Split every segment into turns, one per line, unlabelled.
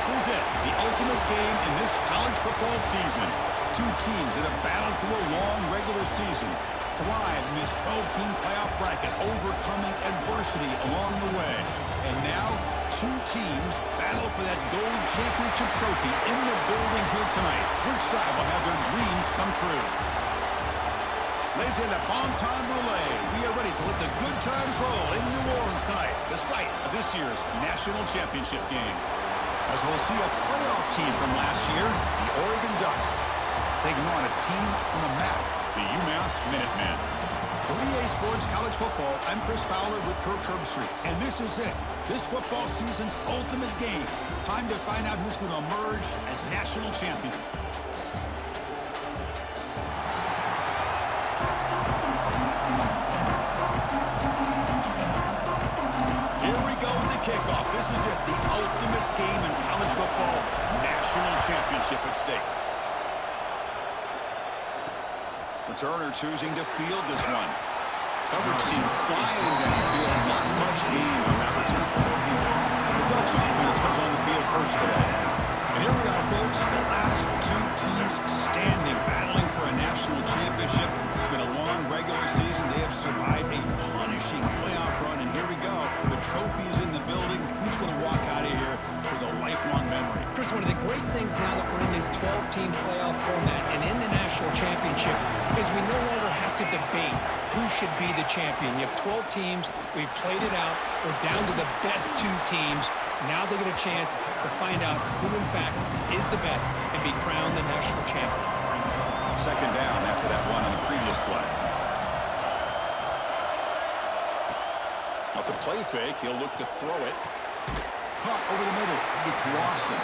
is it, the ultimate game in this college football season. Two teams that have battled through a long regular season, thrive in this 12-team playoff bracket, overcoming adversity along the way. And now, two teams battle for that gold championship trophy in the building here tonight. Which side will have their dreams come true? Ladies and gentlemen, bomb time relay. We are ready to let the good times roll in New Orleans tonight, the site of this year's national championship game. As we'll see a playoff team from last year, the Oregon Ducks, taking on a team from the MAC, the UMass Minutemen. For EA Sports College Football, I'm Chris Fowler with Kirk Herbstreit. And this is it, this football season's ultimate game. Time to find out who's going to emerge as national champion. Here we go with the kickoff. This is it, the ultimate game in college football, national championship at stake. Returner choosing to field this one. Coverage team flying downfield. Not much gain on that return. The Ducks offense comes on the field first today. And here we are, folks. The last two teams standing, battling for a national championship. It's been a long regular season. They have survived a punishing playoff run. And here we go. The trophy is in the building. Who's going to walk out of here with a lifelong memory?
Chris, one of the great things now that we're in this 12-team playoff format and in the national championship is we no longer have to debate who should be the champion. You have 12 teams. We've played it out. We're down to the best two teams. Now they get a chance to find out who, in fact, is the best and be crowned the national champion.
Second down after that one on the previous play. Off the play fake, he'll look to throw it. Caught over the middle. It's Lawson.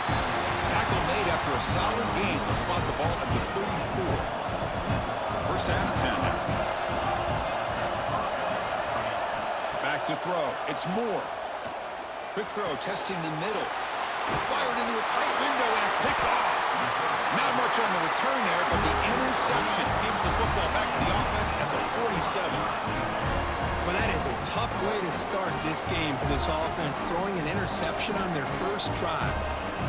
Tackle made after a solid gain. Will spot the ball at the 34. First down and 10 now. Back to throw. It's Moore. Quick throw, testing the middle. Fired into a tight window and picked off. Not much on the return there, but the interception gives the football back to the offense at the 47.
Well, that is a tough way to start this game for this offense, throwing an interception on their first drive.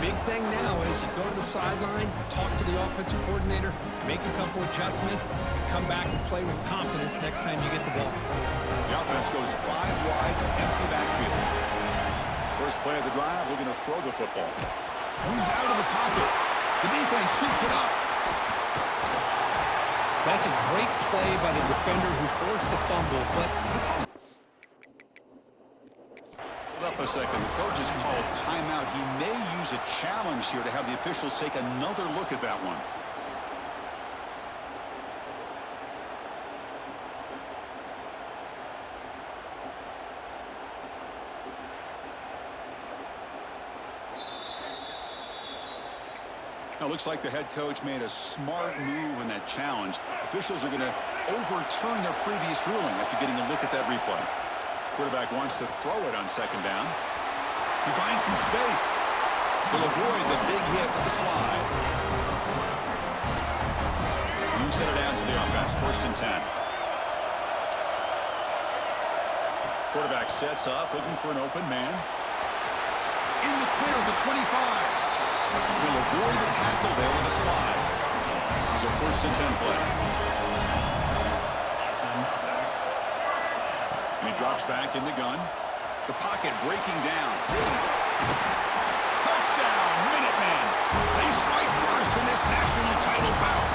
Big thing now is you go to the sideline, talk to the offensive coordinator, make a couple adjustments, and come back and play with confidence next time you get the ball.
The offense goes 5 wide, empty backfield. First play of the drive, looking to throw the football. Moves out of the pocket. The defense scoops it up.
That's a great play by the defender who forced the fumble, but it's also...
Hold up a second. The coach has called timeout. He may use a challenge here to have the officials take another look at that one. Now, looks like the head coach made a smart move in that challenge. Officials are going to overturn their previous ruling after getting a look at that replay. Quarterback wants to throw it on second down. He finds some space. He'll avoid the big hit with the slide. You set it down to the offense. First and 10. Quarterback sets up, looking for an open man. In the clear of the 25. He'll avoid the tackle there with a slide. It's a first and 10 play. And he drops back in the gun. The pocket breaking down. Touchdown, Minutemen. They strike first in this national title bout.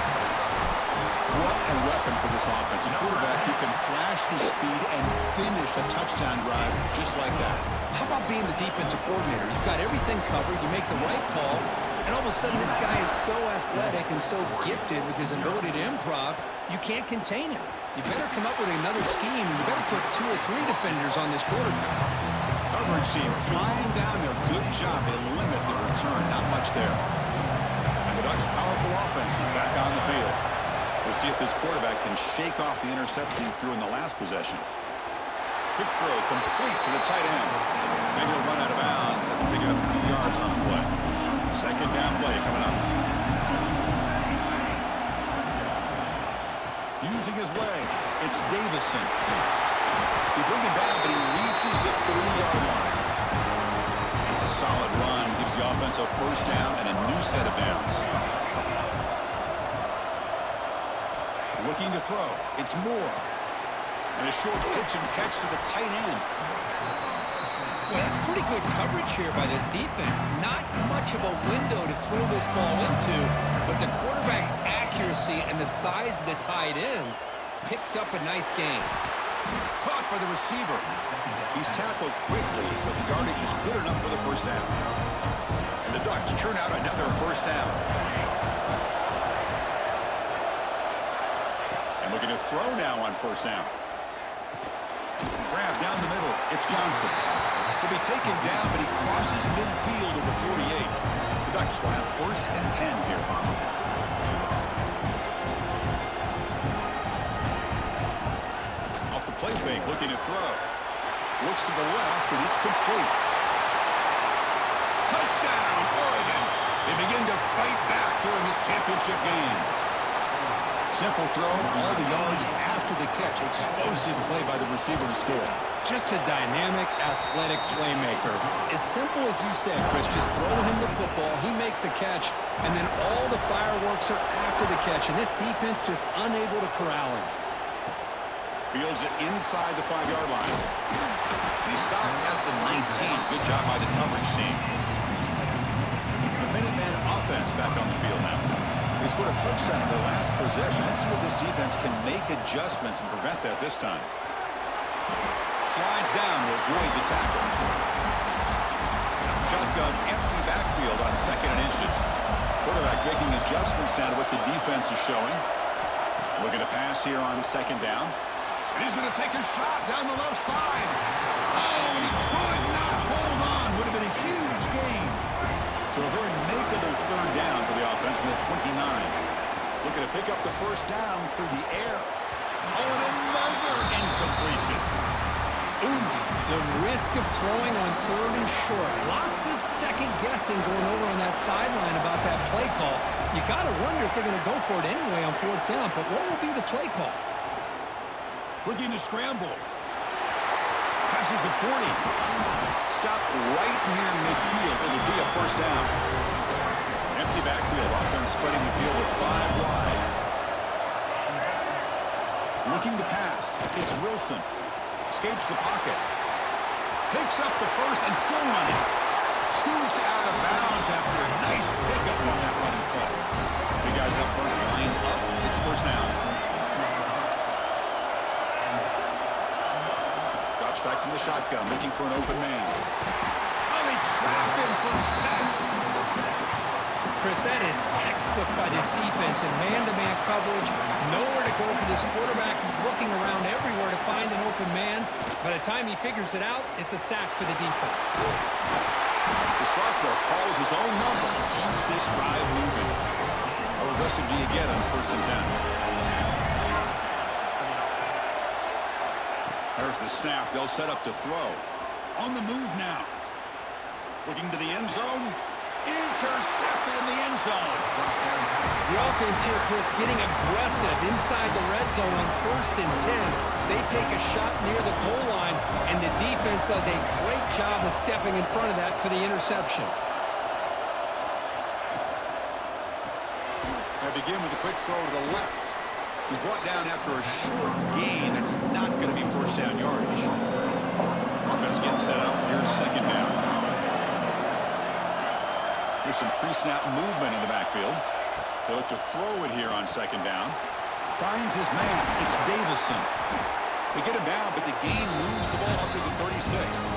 What a weapon for this offense. A quarterback who can flash the speed and finish a touchdown drive just like that.
How about being the defensive coordinator? You've got everything covered. You make the right call. And all of a sudden, this guy is so athletic and so gifted with his ability to improv, you can't contain him. You better come up with another scheme. You better put 2 or 3 defenders on this quarterback.
Coverage team flying down there. Good job. They limit the return. Not much there. And the Ducks' powerful offense is back on the field. We'll see if this quarterback can shake off the interception he threw in the last possession. Quick throw complete to the tight end. And he'll run out of bounds after picking up a few yards on the play. Second down play coming up. Using his legs, it's Davison. They bring him down, but he reaches the 30-yard line. It's a solid run. Gives the offensive first down and a new set of downs. Looking to throw. It's Moore. And a short pitch and catch to the tight end.
Well, that's pretty good coverage here by this defense. Not much of a window to throw this ball into, but the quarterback's accuracy and the size of the tight end picks up a nice gain.
Caught by the receiver. He's tackled quickly, but the yardage is good enough for the first down. And the Ducks churn out another first down. And looking to throw now on first down. Grab down the middle. It's Johnson. He'll be taken down, but he crosses midfield at the 48. The Ducks will have first and 10 here. Off the play fake, looking to throw. Looks to the left, and it's complete. Touchdown, Oregon! They begin to fight back here in this championship game. Simple throw, all the yards after the catch. Explosive play by the receiver to score.
Just a dynamic, athletic playmaker. As simple as you said, Chris, just throw him the football, he makes a catch, and then all the fireworks are after the catch, and this defense just unable to corral him.
Fields it inside the 5-yard line. He stopped at the 19. Good job by the coverage team. The Minuteman offense back on the field now. They scored a touchdown in their last possession. Let's see if this defense can make adjustments and prevent that this time. Slides down to avoid the tackle. Shotgun empty backfield on 2nd and inches. Quarterback making adjustments down to what the defense is showing. Looking to pass here on 2nd down. And he's going to take a shot down the left side. Oh, and he could not hold on. Would have been a huge gain. So a very makeable 3rd down for the offense from the 29. Looking to pick up the first down through the air. Oh, and another incompletion.
Oof, the risk of throwing on 3rd and short. Lots of second guessing going over on that sideline about that play call. You got to wonder if they're going to go for it anyway on 4th down, but what will be the play call?
Looking to scramble. Passes the 40. Stop right near midfield. It'll be a first down. Empty backfield. Offense spreading the field with 5 wide. Looking to pass. It's Wilson. Escapes the pocket. Picks up the first and still running. Scoots out of bounds after a nice pickup on that running play. The guys up front lined up. It's first down. Drops back from the shotgun, looking for an open man. Oh, they trap him for a sack.
Chris, that is textbook by this defense in man-to-man coverage. Nowhere to go for this quarterback. He's looking around everywhere to find an open man. By the time he figures it out, it's a sack for the defense.
The sophomore calls his own number and keeps this drive moving. How aggressive do you get on 1st and 10? There's the snap. They'll set up to throw. On the move now. Looking to the end zone. Intercepted in the end zone.
The offense here, Chris, getting aggressive inside the red zone on 1st and 10. They take a shot near the goal line, and the defense does a great job of stepping in front of that for the interception.
I begin with a quick throw to the left. He's brought down after a short gain. That's not going to be first down yardage. Offense getting set up. Here's 2nd down. Here's some pre-snap movement in the backfield. They look to throw it here on 2nd down. Finds his man. It's Davison. They get him down, but the gain moves the ball up to the 36.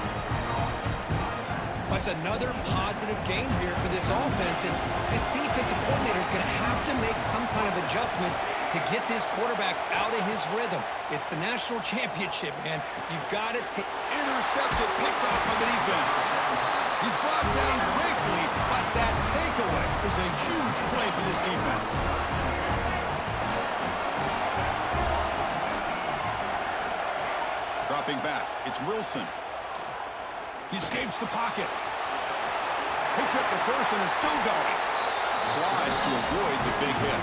That's another positive game here for this offense, and this defensive coordinator is going to have to make some kind of adjustments to get this quarterback out of his rhythm. It's the national championship, man. You've got to take...
Intercepted, picked off by the defense. He's brought down quickly, but that takeaway is a huge play for this defense. Dropping back, it's Wilson. He escapes the pocket. Picks up the first and is still going. Slides to avoid the big hit.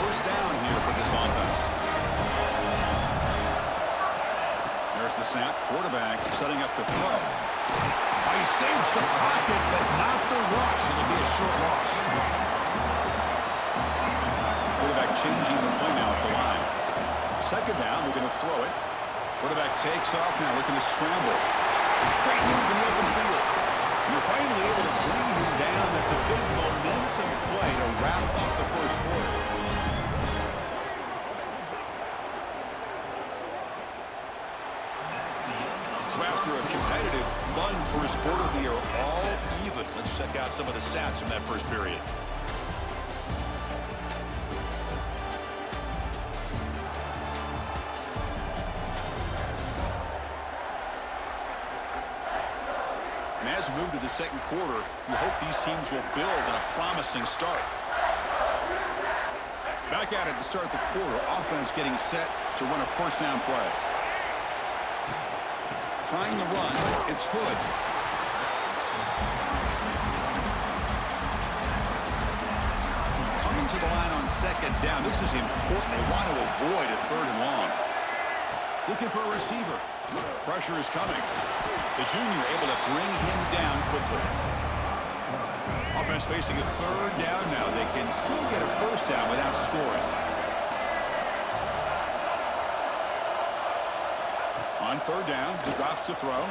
First down here for this offense. There's the snap. Quarterback setting up the throw. He escapes the pocket, but not the rush. It'll be a short loss. Quarterback changing the play now at the line. Second down, we're going to throw it. Quarterback takes off now, looking to scramble. Great move in the open field. You're finally able to bring him down. That's a big momentum play to wrap up the first quarter. So after a competitive, fun first quarter, we are all even. Let's check out some of the stats from that first period. And as we move to the second quarter, we hope these teams will build on a promising start. Back at it to start the quarter. Offense getting set to run a first down play. Trying the run, it's Hood. Coming to the line on second down. This is important. They want to avoid a third and long. Looking for a receiver. Pressure is coming. The junior able to bring him down quickly. Offense facing a third down now. They can still get a first down without scoring. On third down, he drops to throw.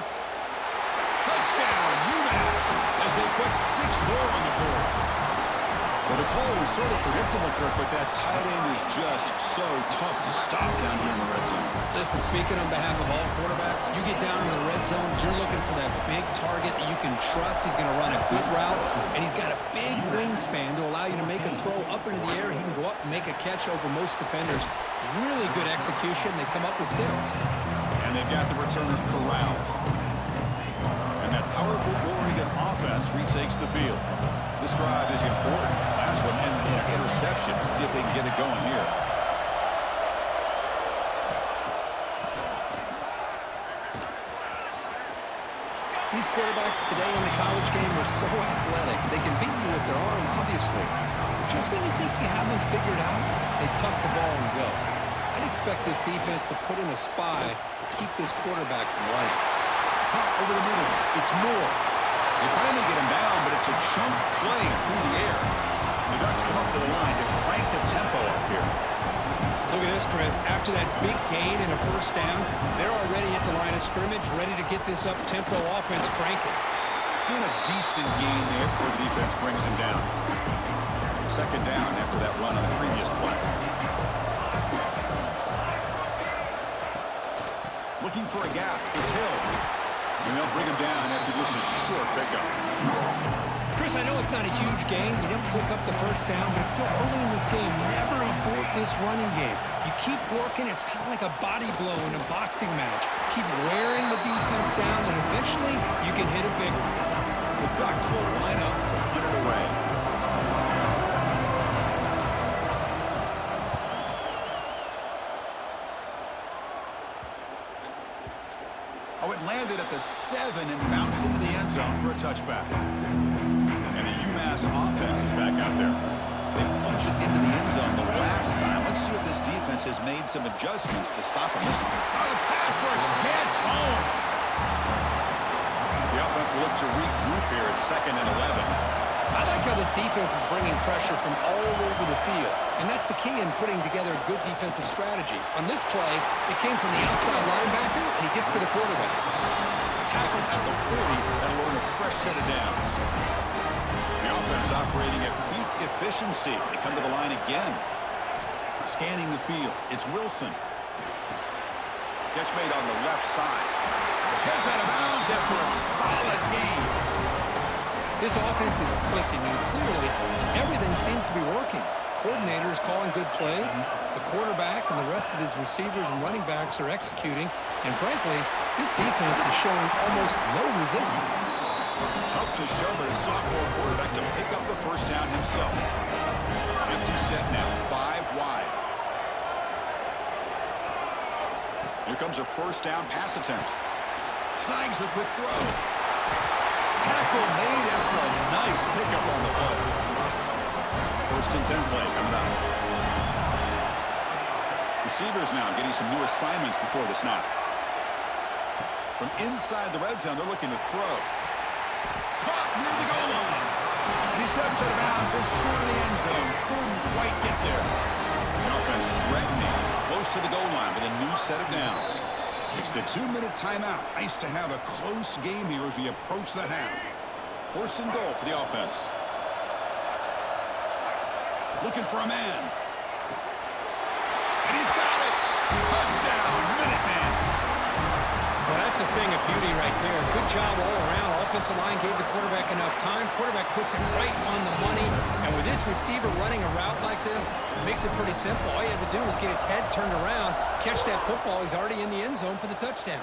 Touchdown, UMass, as they put 6 more on the board. Well, the call was sort of predictable, Kirk, but that tight end is just so tough to stop down here in the red zone.
Listen, speaking on behalf of all quarterbacks, you get down in the red zone, you're looking for that big target that you can trust. He's going to run a good route, and he's got a big wingspan to allow you to make a throw up into the air. He can go up and make a catch over most defenders. Really good execution. They come up with 6.
And they've got the returner corralled. And that powerful Oregon offense retakes the field. This drive is important. Last one ended in an interception. Let's see if they can get it going here.
These quarterbacks today in the college game are so athletic. They can beat you with their arm, obviously. Just when you think you have them figured out, they tuck the ball and go. I'd expect this defense to put in a spy to keep this quarterback from running.
Hot over the middle. It's Moore. They finally get him down, but it's a chunk play through the air. The Ducks come up to the line to crank the tempo up here.
Look at this, Chris. After that big gain and a first down, they're already at the line of scrimmage, ready to get this up-tempo offense cranking.
And a decent gain there before the defense brings him down. Second down after that run on the previous play. Looking for a gap. It's Hill. And they'll bring him down after just a short pickup.
Chris, I know it's not a huge gain. You didn't pick up the first down, but it's still early in this game. Never abort this running game. You keep working. It's kind of like a body blow in a boxing match. Keep wearing the defense down, and eventually you can hit a big one.
The Ducks will line up to put it away. Oh, it landed at the 7 and bounced into the end zone for a touchback. And the UMass offense is back out there. They punched it into the end zone the last time. Let's see if this defense has made some adjustments to stop them this time. Oh, the pass rush gets home. The offense will look to regroup here at 2nd and 11.
I like how this defense is bringing pressure from all over the field, and that's the key in putting together a good defensive strategy. On this play, it came from the outside linebacker, and he gets to the quarterback.
Tackled at the 40, that'll earn a fresh set of downs. The offense operating at peak efficiency. They come to the line again. Scanning the field, it's Wilson. Catch made on the left side. Heads out of bounds after a solid game.
This offense is clicking, and clearly everything seems to be working. The coordinator is calling good plays. The quarterback and the rest of his receivers and running backs are executing. And frankly, this defense is showing almost no resistance.
Tough to show, but a sophomore quarterback to pick up the first down himself. Empty set now, 5 wide. Here comes a first down pass attempt. Snags the quick throw. Tackle made after a nice pickup on the play. 1st and 10 play coming up. Receivers now getting some new assignments before the snap. From inside the red zone, they're looking to throw. Caught near the goal line. And he steps out of bounds just short of the end zone. Couldn't quite get there. The offense threatening close to the goal line with a new set of downs. It's the 2-minute timeout. Nice to have a close game here as we approach the half. First and goal for the offense. Looking for a man. And he's got it. Touchdown, Minuteman.
Well, that's a thing of beauty right there. Good job all around. Offensive line gave the quarterback enough time. Quarterback puts it right on the money. And with this receiver running a route like this, it makes it pretty simple. All you had to do was get his head turned around, catch that football. He's already in the end zone for the touchdown.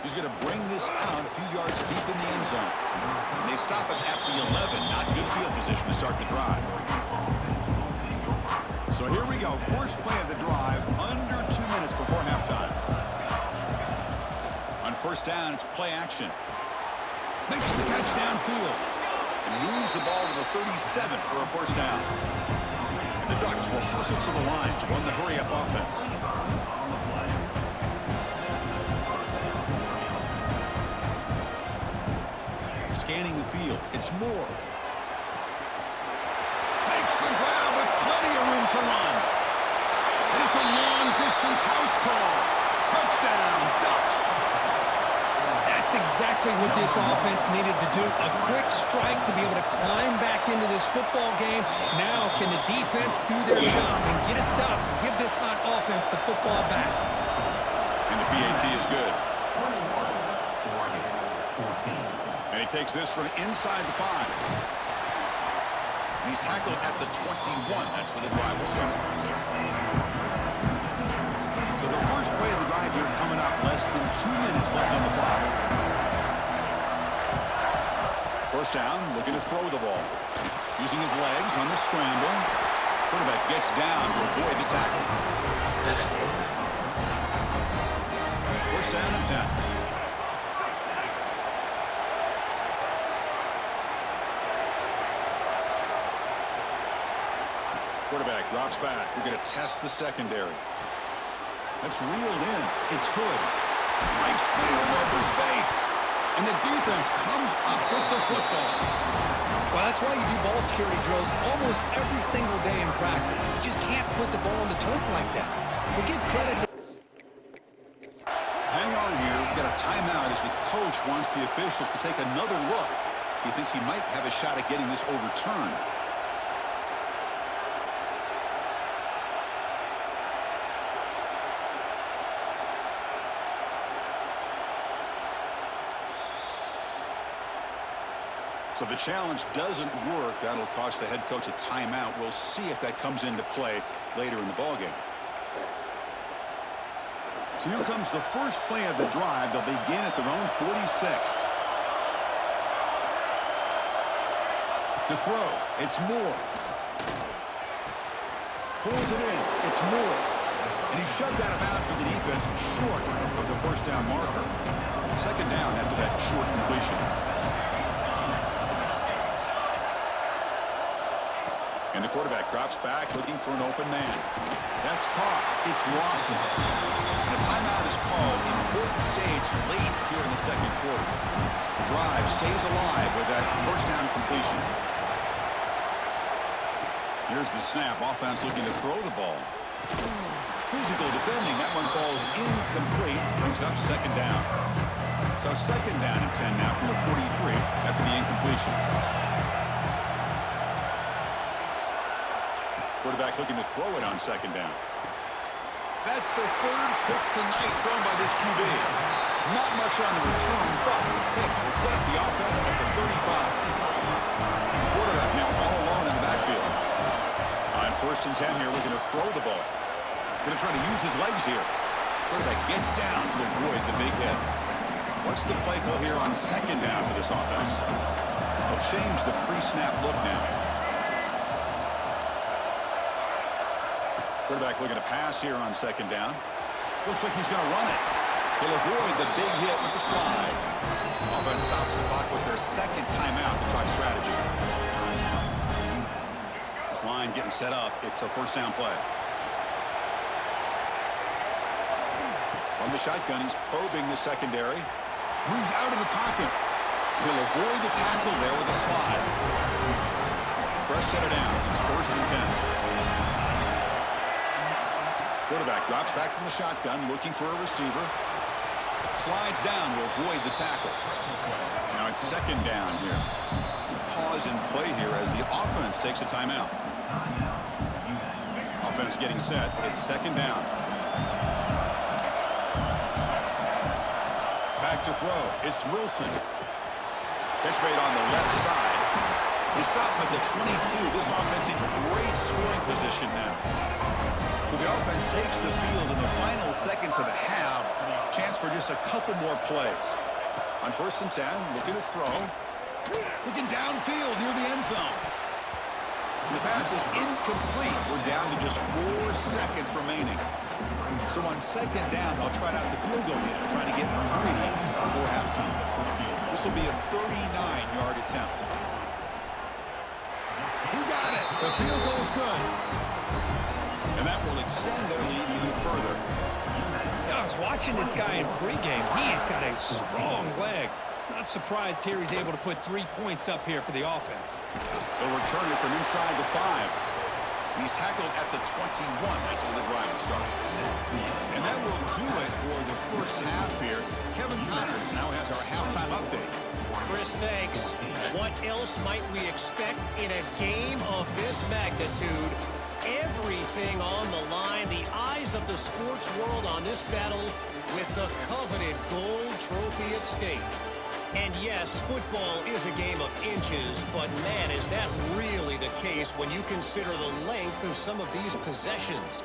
He's going to bring this out a few yards deep in the end zone. And they stop him at the 11. Not good field position to start the drive. So here we go. First play of the drive, under 2 minutes before halftime. On first down, it's play action. Makes the catch downfield. And moves the ball to the 37 for a first down. And the Ducks will hustle to the line to run the hurry-up offense. Scanning the field. It's Moore. Makes the grab with plenty of room to run. And it's a long-distance house call. Touchdown, Ducks.
That's exactly what this offense needed to do. A quick strike to be able to climb back into this football game. Now, can the defense do their job and get a stop and give this hot offense the football back?
And the PAT is good. And he takes this from inside the 5. And he's tackled at the 21. That's where the drive will start. So the first play of the drive here coming up. Less than 2 minutes left on the clock. First down, looking to throw the ball. Using his legs on the scramble. Quarterback gets down to avoid the tackle. First down and 10. Quarterback drops back. We're going to test the secondary. That's reeled in. It's Hood. Nice clearing over space. And the defense comes up with the football.
Well, that's why you do ball security drills almost every single day in practice. You just can't put the ball on the turf like that. But give credit to...
Hang on here. We've got a timeout as the coach wants the officials to take another look. He thinks he might have a shot at getting this overturned. So the challenge doesn't work. That'll cost the head coach a timeout. We'll see if that comes into play later in the ballgame. So here comes the first play of the drive. They'll begin at their own 46. To throw, it's Moore. Pulls it in, it's Moore. And he's shoved out of bounds by the defense short of the first down marker. Second down after that short completion. And the quarterback drops back looking for an open man. That's caught. It's Lawson. And a timeout is called. Important stage late here in the second quarter. The drive stays alive with that first down completion. Here's the snap. Offense looking to throw the ball. Physical defending. That one falls incomplete. Brings up second down. So second down and 10 now from the 43 after the incompletion. Quarterback looking to throw it on second down. That's the third pick tonight thrown by this QB. Not much on the return, but the pick will set up the offense at the 35. Quarterback now all alone in the backfield. On first and 10 here, looking to throw the ball. Going to try to use his legs here. Quarterback gets down to avoid the big hit. What's the play call here on second down for this offense? They'll change the pre-snap look now. Quarterback looking to pass here on second down. Looks like he's going to run it. He'll avoid the big hit with the slide. Offense stops the clock with their second timeout to talk strategy. This line getting set up. It's a first down play. From the shotgun, he's probing the secondary. Moves out of the pocket. He'll avoid the tackle there with a slide. Fresh set of downs. It's 1st and 10. Quarterback drops back from the shotgun, looking for a receiver. Slides down to avoid the tackle. Now it's 2nd down here. Pause and play here as the offense takes a timeout. Offense getting set. It's 2nd down. Back to throw. It's Wilson. Catch made on the left side. They stop him at the 22. This offense in great scoring position now. So the offense takes the field in the final seconds of the half. Chance for just a couple more plays. On 1st and 10, looking to throw. Looking downfield near the end zone. The pass is incomplete. We're down to just 4 seconds remaining. So on 2nd down, they'll try out the field goal unit, trying to get 3 before halftime. This will be a 39-yard attempt. He got it. The field goal's good. And that will extend their lead even further.
I was watching this guy in pregame. He's got a strong leg. Not surprised here he's able to put 3 points up here for the offense.
They'll return it from inside the 5. He's tackled at the 21. That's where the drive will start. And that will do it for the first half here. Kevin Connors now has our halftime update.
Chris, thanks. What else might we expect in a game of this magnitude? Everything on the line. The eyes of the sports world on this battle with the coveted gold trophy at stake. And yes, football is a game of inches, but man, is that really the case when you consider the length of some of these possessions.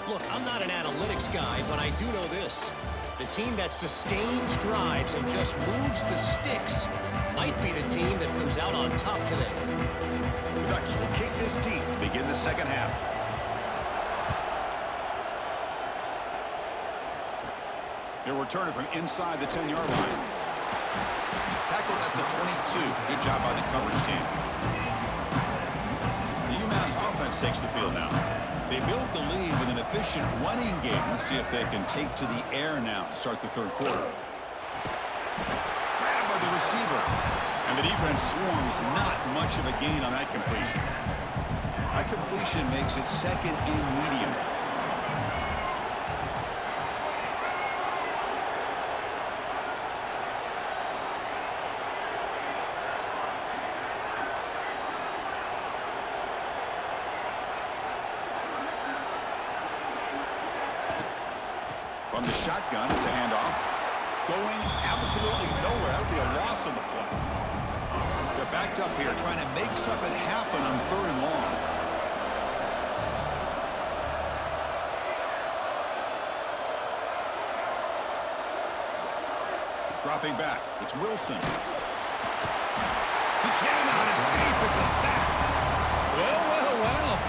Look, I'm not an analytics guy, but I do know this. The team that sustains drives and just moves the sticks might be the team that comes out on top today.
The Ducks will kick this deep to begin the second half. They'll return it from inside the 10-yard line. Tackled at the 22. Good job by the coverage team. The UMass offense takes the field now. They built the lead with an efficient running game. Let's see if they can take to the air now to start the 3rd quarter. Grabbed by the receiver. And the defense swarms. Not much of a gain on that completion. That completion makes it 2nd and medium. From the shotgun, it's a handoff. Going absolutely nowhere. That would be a loss on the play. They're backed up here, trying to make something happen on 3rd and long. Dropping back. It's Wilson. He cannot escape. It's a sack.
Well.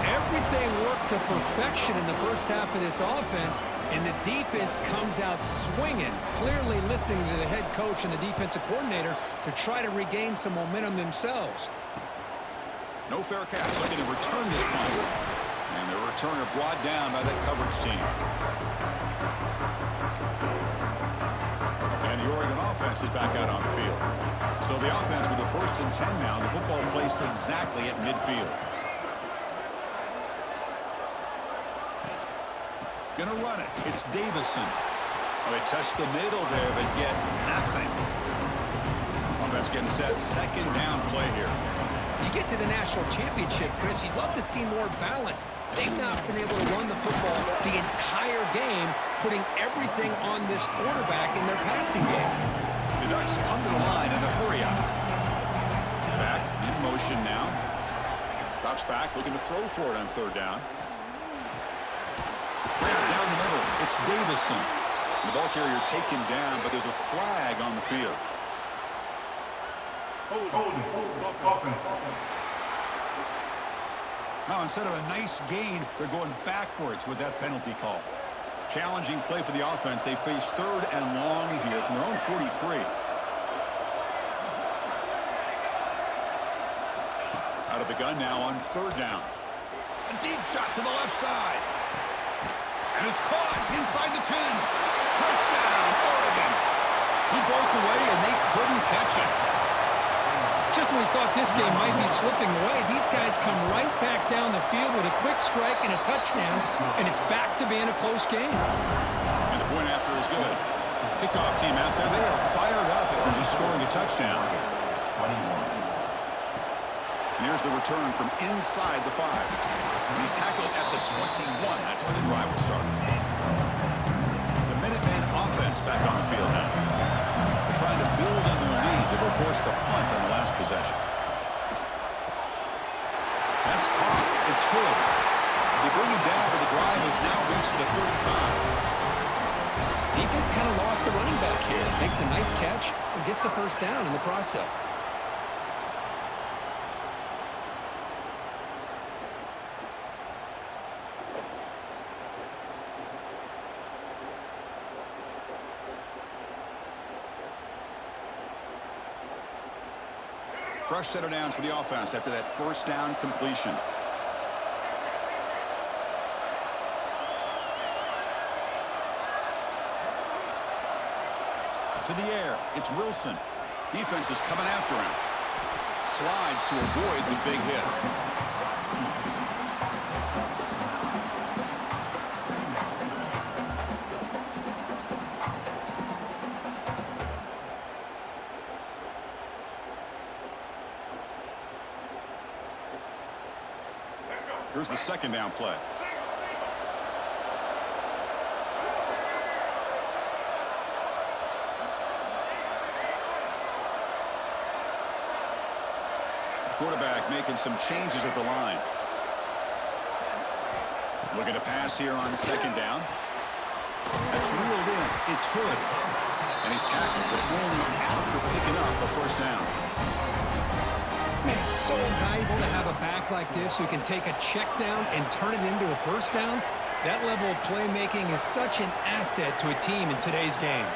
Everything worked to perfection in the first half of this offense, and the defense comes out swinging, clearly listening to the head coach and the defensive coordinator to try to regain some momentum themselves.
No fair catch, looking to return this punt. And the returner brought down by that coverage team. And the Oregon offense is back out on the field. So the offense with the 1st and 10 now, the football placed exactly at midfield. Gonna run it. It's Davison. Well, they test the middle there, but get nothing. Offense getting set. 2nd down play here.
You get to the national championship, Chris, you'd love to see more balance. They've not been able to run the football the entire game, putting everything on this quarterback in their passing game.
The Ducks come to the line in the hurry up. Back in motion now. Drops back, looking to throw for it on 3rd down. Down the middle, it's Davison. The ball carrier taken down, but there's a flag on the field. Now, instead of a nice gain, they're going backwards with that penalty call. Challenging play for the offense. They face 3rd and long here from their own 43. Out of the gun now on 3rd down. A deep shot to the left side. And it's caught inside the 10. Touchdown, Oregon. He broke away, and they couldn't catch him.
Just when we thought this game might be slipping away, these guys come right back down the field with a quick strike and a touchdown, and it's back to being a close game.
And the point after is good. Kickoff team out there, they are fired up after just scoring a touchdown. And here's the return from inside the 5. He's tackled at the 21. That's where the drive will start. The Minutemen offense back on the field now. Trying to build on their lead. They were forced to punt on the last possession. That's caught. It's Hood. They bring him down, but the drive has now reached the 35.
Defense kind of lost a running back here. Makes a nice catch and gets the first down in the process.
Fresh set of downs for the offense after that first down completion. To the air, it's Wilson. Defense is coming after him. Slides to avoid the big hit. Here's the second down play. Quarterback making some changes at the line. Looking to pass here on second down. That's reeled in. It's Hood. And he's tackled, but only after picking up a first down.
Man, it's so valuable to have a back like this who can take a check down and turn it into a first down. That level of playmaking is such an asset to a team in today's game.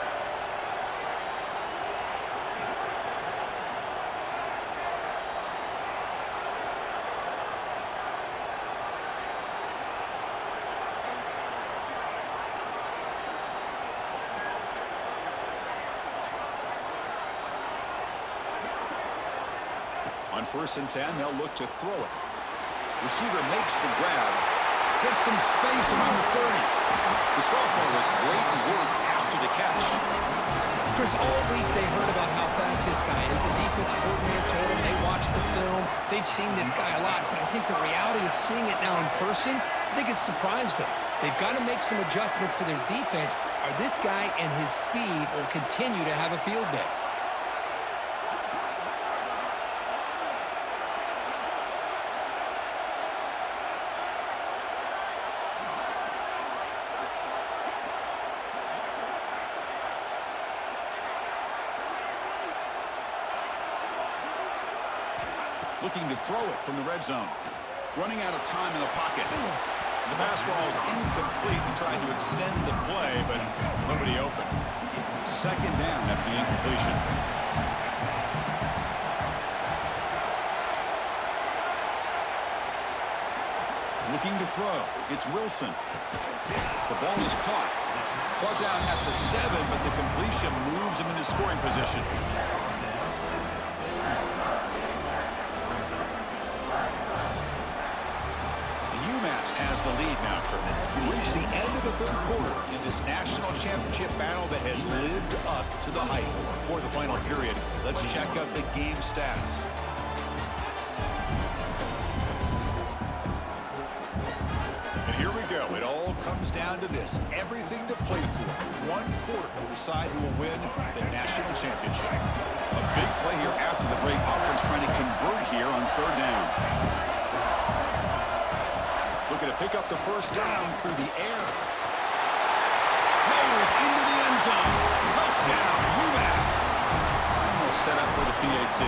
On 1st and 10, they'll look to throw it. Receiver makes the grab. Gets some space around the 30. The sophomore with great work after the catch.
Chris, all week they heard about how fast this guy is. The defense coordinator told them they watched the film. They've seen this guy a lot. But I think the reality is seeing it now in person, I think it's surprised them. They've got to make some adjustments to their defense, or this guy and his speed will continue to have a field day.
Looking to throw it from the red zone. Running out of time in the pocket. The pass ball is incomplete and trying to extend the play, but nobody open. Second down after the incompletion. Looking to throw. It's Wilson. The ball is caught. Brought down at the 7, but the completion moves him into scoring position. Has the lead now, Kermit. We've reached the end of the third quarter in this national championship battle that has lived up to the hype. For the final period, let's check out the game stats. And here we go. It all comes down to this. Everything to play for. One quarter to decide who will win the national championship. A big play here after the break. Offense trying to convert here on third down. Looking to pick up the first down through the air. Raiders into the end zone. Touchdown, UMass. Almost set up for the PAT.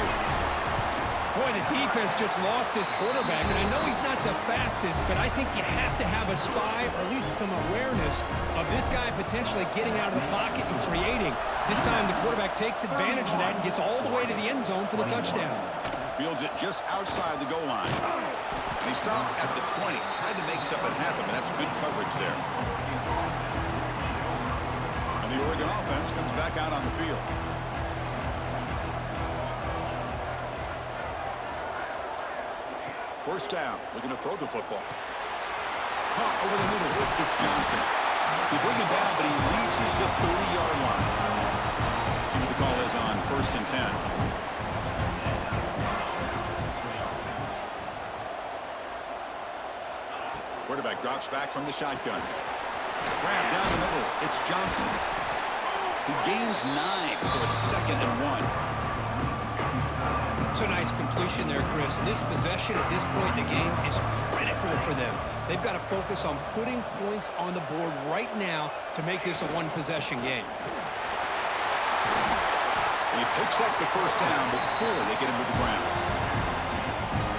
Boy, the defense just lost his quarterback, and I know he's not the fastest, but I think you have to have a spy, or at least some awareness of this guy potentially getting out of the pocket and creating. This time the quarterback takes advantage of that and gets all the way to the end zone for the touchdown.
Fields it just outside the goal line. He stopped at the 20, tried to make something happen, but that's good coverage there. And the Oregon offense comes back out on the field. First down, looking to throw the football. Caught over the middle, it's Johnson. They bring him down, but he reaches the 30-yard line. See what the call is on 1st and 10. Quarterback drops back from the shotgun. Grab down the middle. It's Johnson. He gains 9, so it's 2nd and 1.
It's a nice completion there, Chris. And this possession at this point in the game is critical for them. They've got to focus on putting points on the board right now to make this a one-possession game.
He picks up the first down before they get him to the ground.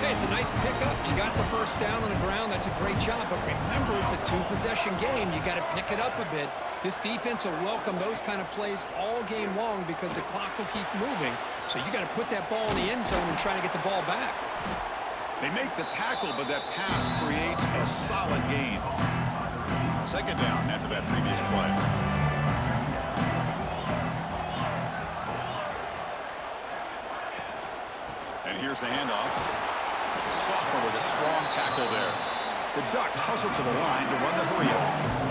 Hey, it's a nice pickup. You got the first down on the ground. That's a great job. But remember, it's a two-possession game. You got to pick it up a bit. This defense will welcome those kind of plays all game long because the clock will keep moving. So you got to put that ball in the end zone and try to get the ball back.
They make the tackle, but that pass creates a solid gain. 2nd down after that previous play. And here's the handoff. The sophomore with a strong tackle there. The Ducks hustle to the line to run the hurry-up.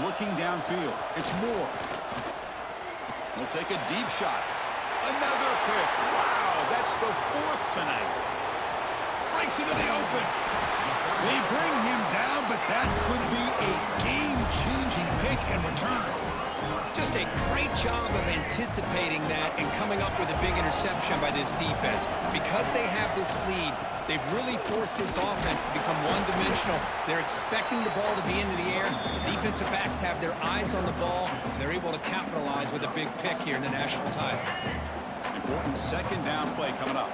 Looking downfield, it's Moore. He'll take a deep shot. Another pick. Wow, that's the 4th tonight. Breaks into the open. They bring him down, but that could be a game-changing pick in return.
Just a great job of anticipating that and coming up with a big interception by this defense. Because they have this lead, they've really forced this offense to become one-dimensional. They're expecting the ball to be into the air. The defensive backs have their eyes on the ball, and they're able to capitalize with a big pick here in the national title.
Important 2nd down play coming up.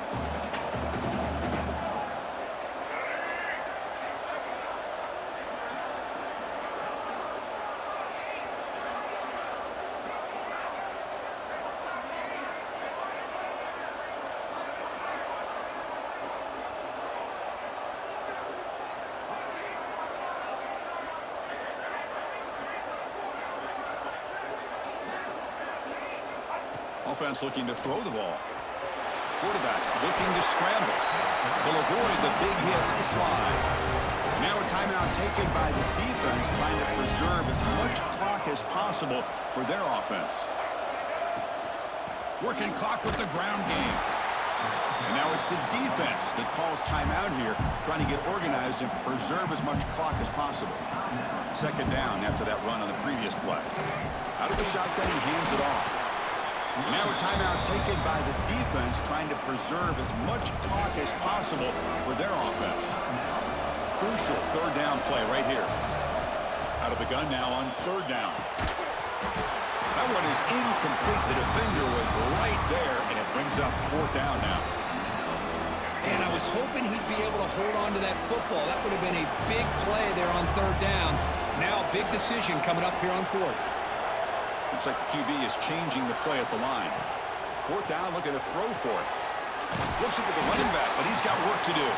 Offense looking to throw the ball. Quarterback looking to scramble. They'll avoid the big hit with the slide. Now a timeout taken by the defense, trying to preserve as much clock as possible for their offense. Working clock with the ground game. And now it's the defense that calls timeout here, trying to get organized and preserve as much clock as possible. 2nd down after that run on the previous play. Out of the shotgun, he hands it off. And now a timeout taken by the defense, trying to preserve as much clock as possible for their offense. Crucial 3rd down play right here. Out of the gun now on 3rd down. That one is incomplete. The defender was right there, and it brings up 4th down now.
And I was hoping he'd be able to hold on to that football. That would have been a big play there on 3rd down. Now a big decision coming up here on 4th.
Looks like the QB is changing the play at the line. 4th down, looking to throw for it. Flips it to the running back, but he's got work to do.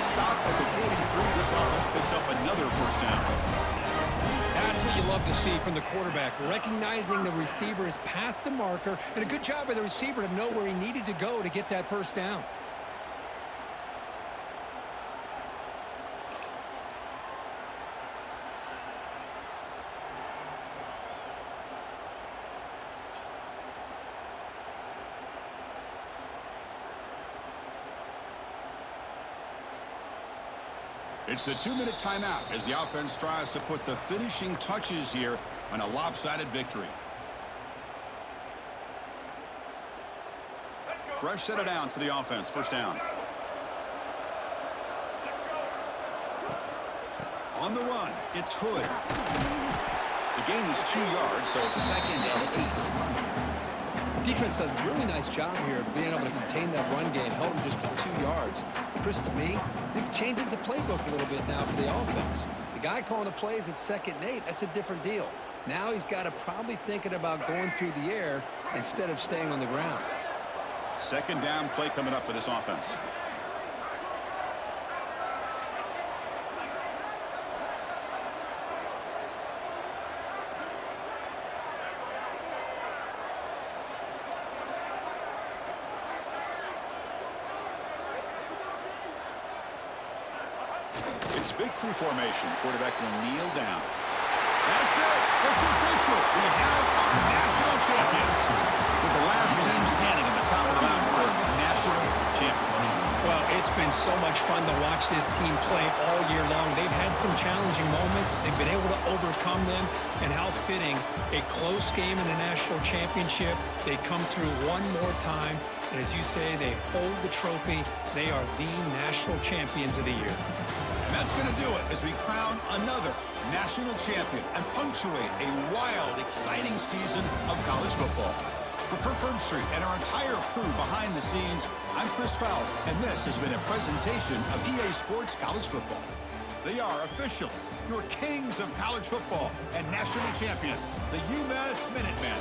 Stop at the 43. This offense picks up another 1st down.
That's what you love to see from the quarterback. Recognizing the receiver is past the marker, and a good job by the receiver to know where he needed to go to get that 1st down.
It's the 2-minute timeout as the offense tries to put the finishing touches here on a lopsided victory. Fresh set of downs for the offense. 1st down. On the run, it's Hood. The gain is 2 yards, so it's 2nd and 8.
Defense does a really nice job here of being able to contain that run game, held him just to 2 yards. Chris, to me, this changes the playbook a little bit now for the offense. The guy calling the plays at 2nd and 8, that's a different deal. Now he's got to probably thinking about going through the air instead of staying on the ground.
Second down play coming up for this offense. It's victory formation. Quarterback will kneel down. That's it. It's official. We have our national champions. With the last team standing at the top of the mountain for national champions.
Well, it's been so much fun to watch this team play all year long. They've had some challenging moments. They've been able to overcome them. And how fitting, a close game in the national championship. They come through one more time. And as you say, they hold the trophy. They are the national champions of the year.
And that's going to do it as we crown another national champion and punctuate a wild, exciting season of college football. For Kirk Herbstreit and our entire crew behind the scenes, I'm Chris Fowler, and this has been a presentation of EA Sports College Football. They are official, your kings of college football and national champions, the UMass Minutemen.